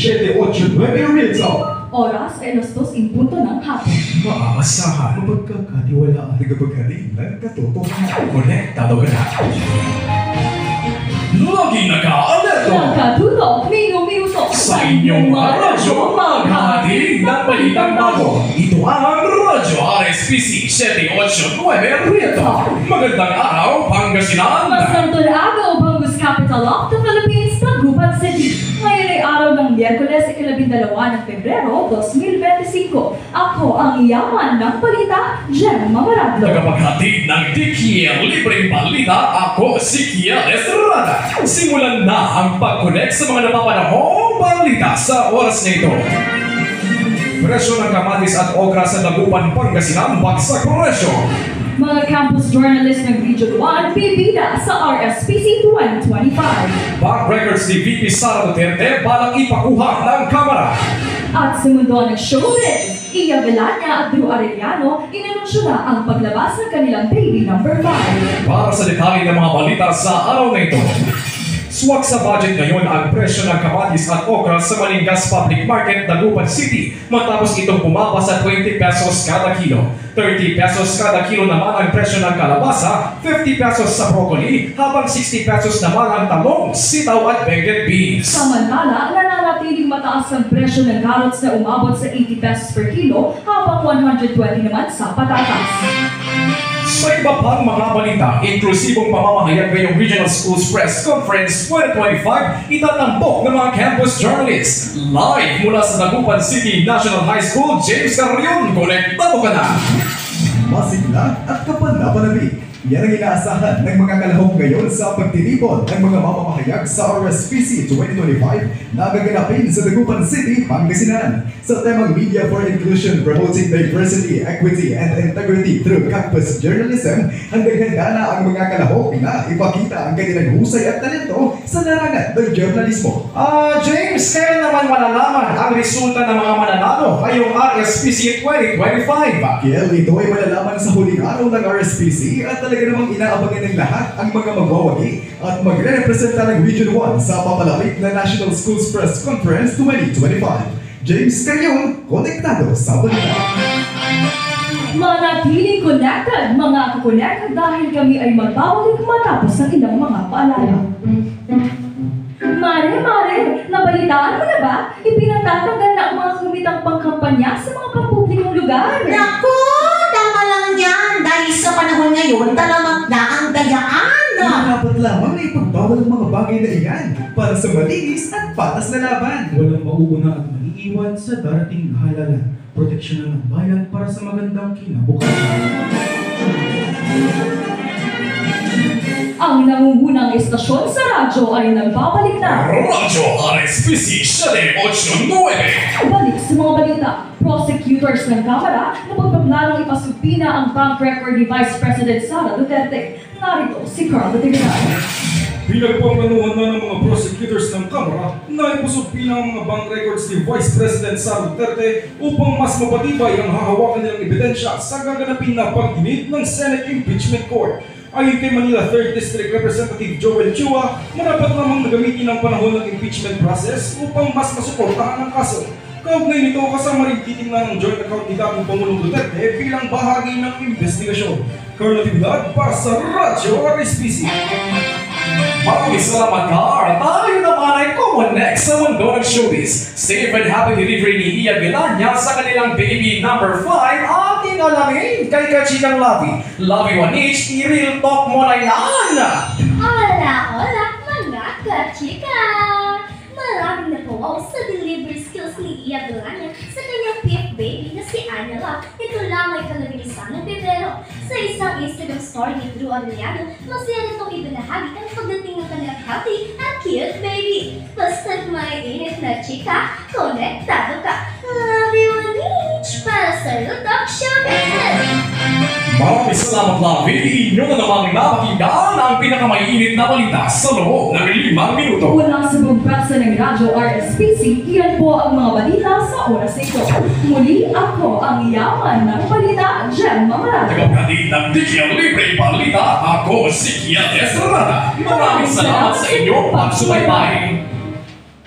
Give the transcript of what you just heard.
7:09 Real Talk. Oras ay 2:00 ng hapon. Maaasahan, mapagkakatiwalaan ng kapaghaling ng katotohanan. Konektado ka na. Lagi naka-alerto Nakatutok, minuto sa inyong mga radyo, maghahatid ng balitang bago. Ito ang Radyo RSPC 789 Real Talk. Magandang araw, Pangasinan! Masantol Agaw, Bangus Capital of the Philippines, Tagubad City. Ngayon ay araw ng Miyerkules, 12 ng Pebrero, 2025. Ako ang iyaman ng balita, Jem Mamaradlo. Tagapaghatid ng DKL Libreng Balita, ako si Kiel Estrada. Simulan na ang pag-connect sa mga napapanahong balita sa oras na ito. Presyo ng kamatis at okra sa Dagupan, Pangasinan, bagsak presyo. Mga campus journalist ng Region 1, bibida sa RSPC 2025. Back records ni VP Sara Duterte balang ipakuha ng Kamara. At sa mundo ng showbiz, Iya Velania at Drew Arellano, inanunsyo na ang paglabas ng kanilang baby number 5. Para sa detalye ng mga balita sa araw na ito. Swak sa budget ngayon ang presyo ng kamatis at okra sa Malingas Public Market, Dagupan City matapos itong bumaba sa 20 pesos kada kilo. 30 pesos kada kilo naman ang presyo ng kalabasa, 50 pesos sa broccoli, habang 60 pesos naman ang talong, sitaw at benguet beans. Samantala, nananatiling mataas ang presyo ng carrots na umabot sa 80 pesos per kilo, habang 120 naman sa patatas. Sa iba pang mga balita, inklusibong pamamahayag ngayong Regional Schools Press Conference 2025, itatampok ng mga campus journalists. Live mula sa Dagupan City National High School, James Carrion, konektado ka na! Masigla at kapal na panabik. Yan ang inaasahan ng mga kalahok ngayon sa pagtitipon ng mga mamamahayag sa RSPC 2025 na gaganapin sa Dagupan City, Pangasinan. Sa temang Media for Inclusion, Promoting Diversity, Equity, and Integrity through Campus Journalism, handa na ang mga kalahok na ipakita ang kanilang husay at talento sa larangan ng journalismo. James, kaya naman malalaman ang resulta ng mga mananalo ngayong RSPC 2025. Kiel, ito ay malalaman sa huling araw ng RSPC at talaga namang inaabangan ng lahat ang mga magwawagi at magre-representa ng Region 1 sa papalapit na National Schools Press Conference 2025. James Carrion, konektado sa balita. Manatiling connected, mga kakonect, dahil kami ay magbabalik matapos ang ilang mga paalala. Mare, nabalitaan mo na ba? Ipinatatanggal na ang mga kamitang pangkampanya sa mga pampublikong lugar. Naku! Tama lang yan! Dahil sa panahon ngayon, talamak na ang dayaan! Dapat lamang na ipagbawal ang mga bagay na iyan para sa malinis at patas na laban. Walang mauuna at maiiwan sa darating na halalan. Proteksyonan ng bayan para sa magandang kinabukasan. Ang nangungunang istasyon sa radyo ay nagbabalik na. Radyo RSPC 789. Balik sa mga balita. Prosecutors ng Kamara na pagpaplanong ipasupina ang bank record ni Vice President Sara Duterte. Narito si Carl Tignan. Pinagpangganuhan na ng mga prosecutors ng Kamara na ipasupina ang mga bank records ni Vice President Sara Duterte upang mas mapatibay ang hahawakan nilang ebidensya sa gaganapin na pagdinig ng Senate Impeachment Court. Ayon kay Manila 3rd District Representative Joel Chua, marapat namang nagamitin ang panahon ng impeachment process upang mas masuportahan ang kaso. Kaugnay nito, kasama rin titingnan ng joint account ni dating Pangulong Duterte bilang bahagi ng investigasyon. Carl Tignan para sa Radyo RSPC. Maraming salamat, Car. Tayo naman ay connect sa mundo ng showbiz. Safe and happy delivery ni Iya Velania sa kanilang baby number 5 ating alamin kay Kachikang Lavi. Lavi Wanich, i-real talk mo na yan! Hola, mga kachika! Maraming natuwaw sa delivery skills ni Iya Velania sa kanyang fifth baby na si Angela. Ito lang ay kalabilisan ng Pebrero. Sa isang Instagram story ni Drew Arellano, masaya nitong ibinahagi ang pagdating ng kanilang healthy at cute baby. Basta't may init na chika, konektado ka. Love you, Anich! Para sa Real Talk Showbiz! Maraming salamat, Lavi. Inyo na namang napakinggan ang pinakamainit na balita sa loob ng 5 minuto. Mula sa buong pransa ng Radyo RSPC, iyan po ang mga balita sa oras na ito. Muli ako ang yaman ng balita, Jem Mamaradlo. Tagapaghatid ng DKL Libreng Balita, ako si Kiel Estrada. Maraming salamat sa inyong pagsubaybay.